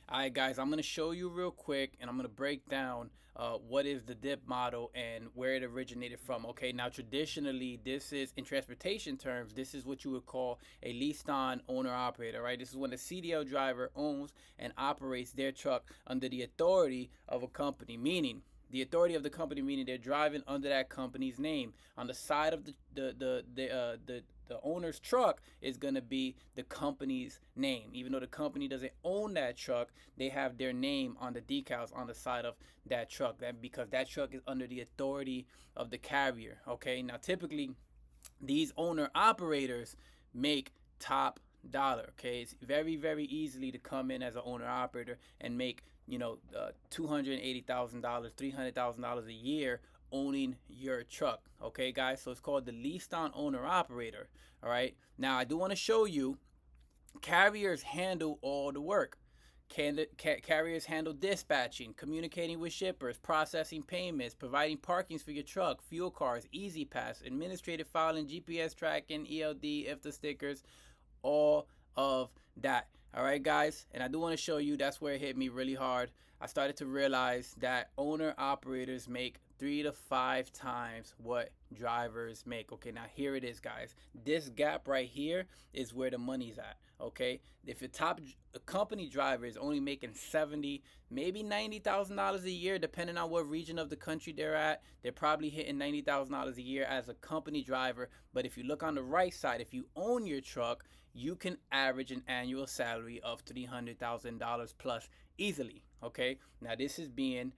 All right, guys, I'm going to show you real quick and I'm going to break down what is the D.I.P model and where it originated from. Okay, now traditionally, this is in transportation terms, this is what you would call a leased on owner operator, right? This is when a CDL driver owns and operates their truck under the authority of a company, meaning the authority of the company, meaning they're driving under that company's name. On the side of the owner's truck is going to be the company's name. Even though the company doesn't own that truck, they have their name on the decals on the side of that truck. That because that truck is under the authority of the carrier. Okay. Now, typically, these owner operators make top dollar. Okay, it's very easily to come in as an owner operator and make $280,000, $300,000 a year owning your truck. Okay, guys, so it's called the leased on owner operator. All right, now I do want to show you carriers handle all the work. Carriers handle dispatching, communicating with shippers, processing payments, providing parkings for your truck, fuel cards, easy pass, administrative filing, GPS tracking, ELD, IFTA stickers, all of that. All right, guys, and I do want to show you that's where it hit me really hard. I started to realize that owner operators make 3 to 5 times what drivers make. Okay, now here it is, guys. This gap right here is where the money's at. Okay, if a top company driver is only making 70, maybe $90,000 a year, depending on what region of the country they're at, they're probably hitting $90,000 a year as a company driver. But if you look on the right side, if you own your truck, you can average an annual salary of $300,000 plus easily. Okay, now this is being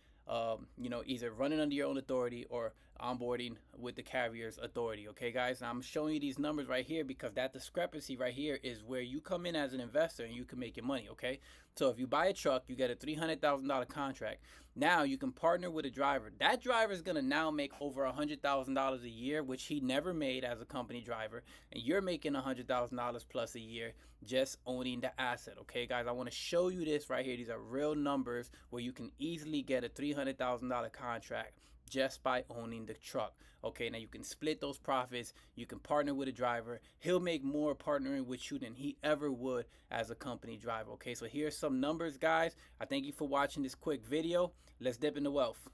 either running under your own authority or onboarding with the carrier's authority. Okay, guys, now I'm showing you these numbers right here because that discrepancy right here is where you come in as an investor and you can make your money. Okay, so if you buy a truck, you get a $300,000 contract. Now you can partner with a driver. That driver is gonna now make over $100,000 a year, which he never made as a company driver, and you're making $100,000 plus a year just owning the asset. Okay, guys, I want to show you this right here. These are real numbers where you can easily get a $300,000 contract just by owning the truck. Okay, now you can split those profits. You can partner with a driver. He'll make more partnering with you than he ever would as a company driver. Okay, so here's some numbers, guys. I thank you for watching this quick video. Let's dip into wealth.